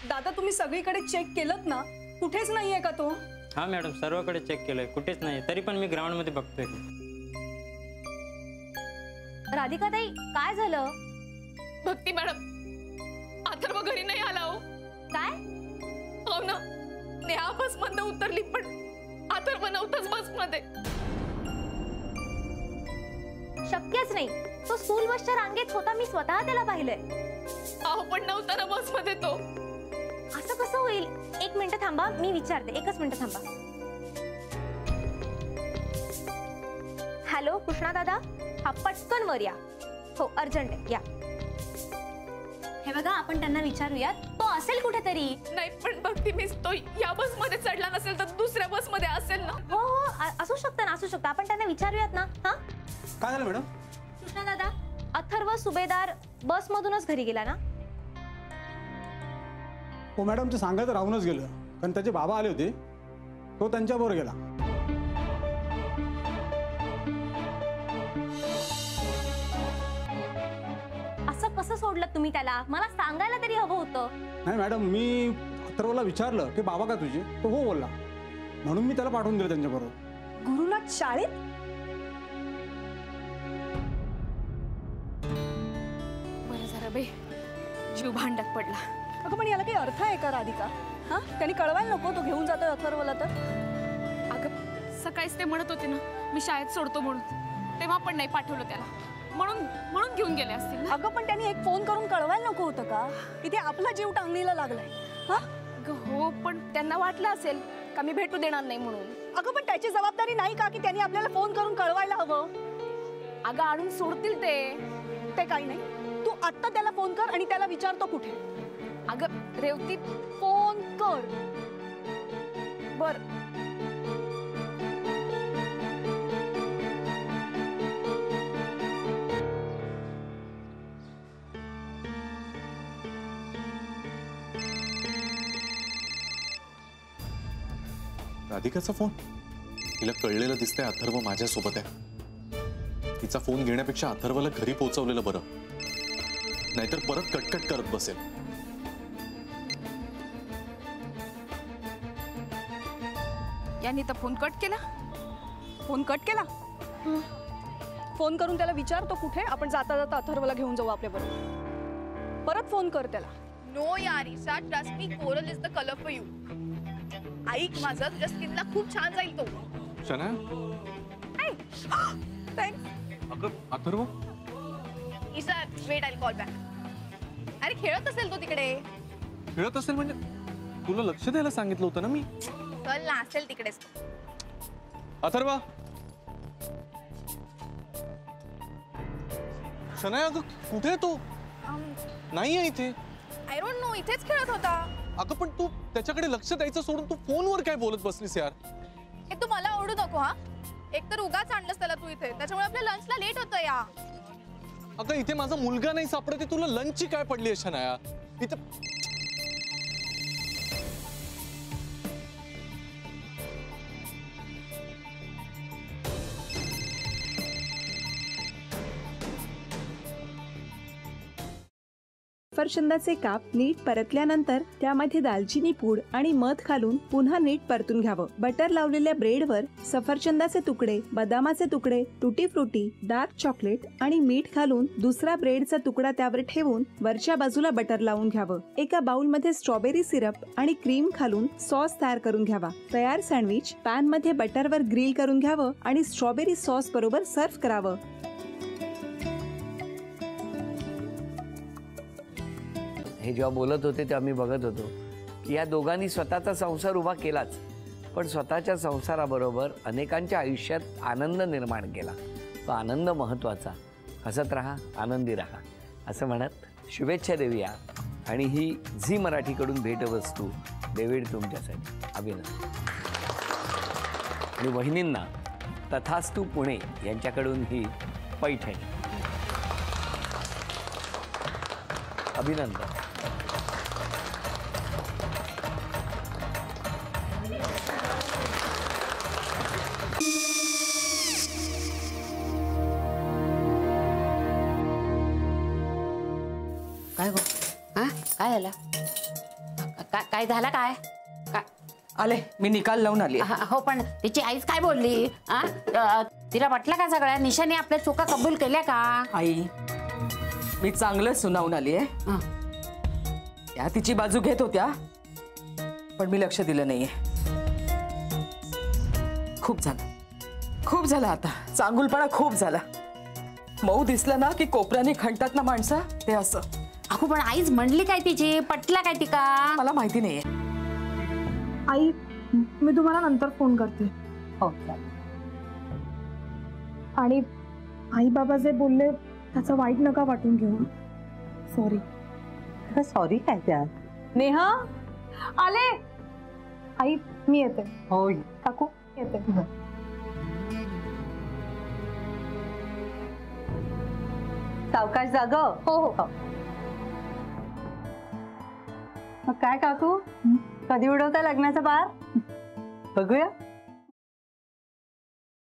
दादा तुम्ही सगळीकडे चेक केलत ना, कुठेच नाहीये का तो? हाँ मॅडम, सर्वकडे चेक केलंय, कुठेच नाही. तरी पण मी ग्राउंड मध्ये बघतोय. राधिका ताई काय झालं? भक्ती मॅडम, अथर्व घरी नाही आला हो. काय? हो ना, नेहा बस मध्ये उतरली पण अथर्व नव्हताच बस मध्ये. शक्यच नाही, तो स्कूल बसच्या रांगेत होता, मी स्वतः त्याला पाहिलंय. अहो पण नव्हता ना बस मध्ये तो. असं कसं होईल? एक मिनिट थांबा, मी विचारते. एकच मिनिट थांबा. हॅलो कृष्णा दादा, हा पटकन वर या. हो अर्जंट आहे, या. हे बघा आपण त्यांना विचारूयात, तो असेल कुठेतरी. नाही पण भक्ती मिस, तो या बस मध्ये चढला नसेल तर दुसऱ्या बस मध्ये असेल ना. हो हो असू शकतं ना, असू शकतं. आपण त्यांना विचारूयात ना. हा काय झालं मॅडम? कृष्णा दादा, अथर्व सुभेदार बस मधूनच घरी गेला ना? हो मॅडम, ते सांगायचं राहूनच गेलं, कारण त्याचे बाबा आले होते, तो त्यांच्याबरोबर गेला. असं कसं सोडलं तुम्ही त्याला? मला सांगायला तरी हवं होतं. नाही मॅडम, मी अथर्वला विचारलं की बाबा का तुझे, तो हो बोलला, म्हणून मी त्याला पाठवून दिलं त्यांच्याबरोबर. गुरुनाथ शाळेत? बरं झालं बाई, जीव भांड्यात पडला. अगं पण याला काही अर्थ आहे का राधिका? हा, त्यांनी कळवायला नको तो घेऊन जातोय अथर्वला तर? अगं सकाळीच ते म्हणत होते ना मी शाळेत सोडतो म्हणून, तेव्हा पण नाही पाठवलं त्याला, म्हणून घेऊन गेले असतील ना. अगं पण त्यांनी एक फोन करून कळवायला नको होतं का? इथे आपला जीव टांगणीला लागलाय. हा हो, पण त्यांना वाटलं असेल का मी भेटू देणार नाही म्हणून. अगं पण त्याची जबाबदारी नाही का की त्यांनी आपल्याला फोन करून कळवायला हवं? अगं आणून सोडतील ते काही नाही. तू आत्ता त्याला फोन कर आणि त्याला विचारतो कुठे. अगं रेवती, फोन कर. बर. राधिकाचा फोन. तिला कळलेलं दिसतंय अथर्व माझ्यासोबत आहे. तिचा फोन घेण्यापेक्षा अथर्वला घरी पोहोचवलेलं बरं, नाहीतर परत कटकट करत बसेल. यांनी तर फोन कट केला. फोन कट केला? फोन करून त्याला विचारतो कुठे, आपण जाता जाता अथर्वला घेऊन जाऊ आपल्या बरोबर. परत फोन कर त्याला. नो यार Isha, trust me, coral is the colour for you. ऐक माझं, तुझ्या स्किनला खूप छान जाईल तो. शना, अगं Atharva. Isha wait, I call back. अरे खेळत असेल तो तिकडे. खेळत असेल म्हणजे तुला लक्ष द्यायला सांगितलं होतं ना मी. चल ना, असेल तिकडेच. अथर्व. शना, अगं कुठे तो? नाहीये इथे. आय डोंट नो, इथेच खेळत होता. अगं पण तू त्याच्याकडे लक्ष द्यायचं सोडून तू फोनवर काय बोलत बसलीस यार? हे तू मला ओरडू नको हा. एक तर उगाच आणलंस त्याला तू इथे, त्याच्यामुळे आपल्या लंचला लेट होतं या. अगं इथे माझा मुलगा नाही सापडते, तुला लंचची काय पडली आहे शनाया? इथे सफरचंदाचे काप नीट परतल्यानंतर त्यामध्ये दालचिनी पूड आणि मध घालून पुन्हा नीट परतून घ्यावं. बटर लावलेल्या ब्रेडवर सफरचंदाचे तुकडे, बदामाचे तुकडे, टुटी फ्रुटी, डार्क चॉकलेट आणि मीठ घालून दुसरा ब्रेडचा तुकडा त्यावर ठेवून वरच्या बाजूला बटर लावून घ्यावं. एका बाउलमध्ये स्ट्रॉबेरी सिरप आणि क्रीम घालून सॉस तयार करून घ्यावा. तयार सँडविच पॅन मध्ये बटरवर ग्रिल करून घ्यावं आणि स्ट्रॉबेरी सॉस बरोबर सर्व्ह करावं. हे जेव्हा बोलत होते तेव्हा मी बघत होतो की या दोघांनी स्वतःचा संसार उभा केलाच, पण स्वतःच्या संसाराबरोबर अनेकांच्या आयुष्यात आनंद निर्माण केला. तो आनंद महत्त्वाचा. हसत राहा, आनंदी राहा असं म्हणत शुभेच्छा देऊया. आणि ही झी मराठीकडून भेटवस्तू डेव्हिड तुमच्यासाठी. अभिनंदन. आणि वहिनींना तथास्तू पुणे यांच्याकडून ही पैठणी. अभिनंदन. काय गो? हा काय झालं? काय झालं काय? आले, मी निकाल लावून आली. हो, पण तिची आईच काय बोलली? तिला वाटलं का सगळ्या निशाने आपल्या चुका कबूल केल्या का? आई, मी चांगलं सुनावून आली आहे. त्या तिची बाजू घेत होत्या, पण मी लक्ष दिलं नाहीये. खूप झालं आता. चांगुलपणा खूप झाला. मऊ दिसलं ना की कोपऱ्याने खणतात ना माणसं, ते असं. अगो, पण आईच म्हणली काय तिची? पटला काय तिका? मला माहिती नाहीये. आई, मी तुम्हाला नंतर फोन करते. हो, आणि आई बाबा जे बोलले त्याचं वाईट नका वाटून घेऊ. सॉरी. सॉरी काय त्या? नेहा आले. आई, मी येते. हो काकू येते. सावकाश जाग. हो हो. मग काय काकू, कधी उडवता लग्नाचा बार? बघूया.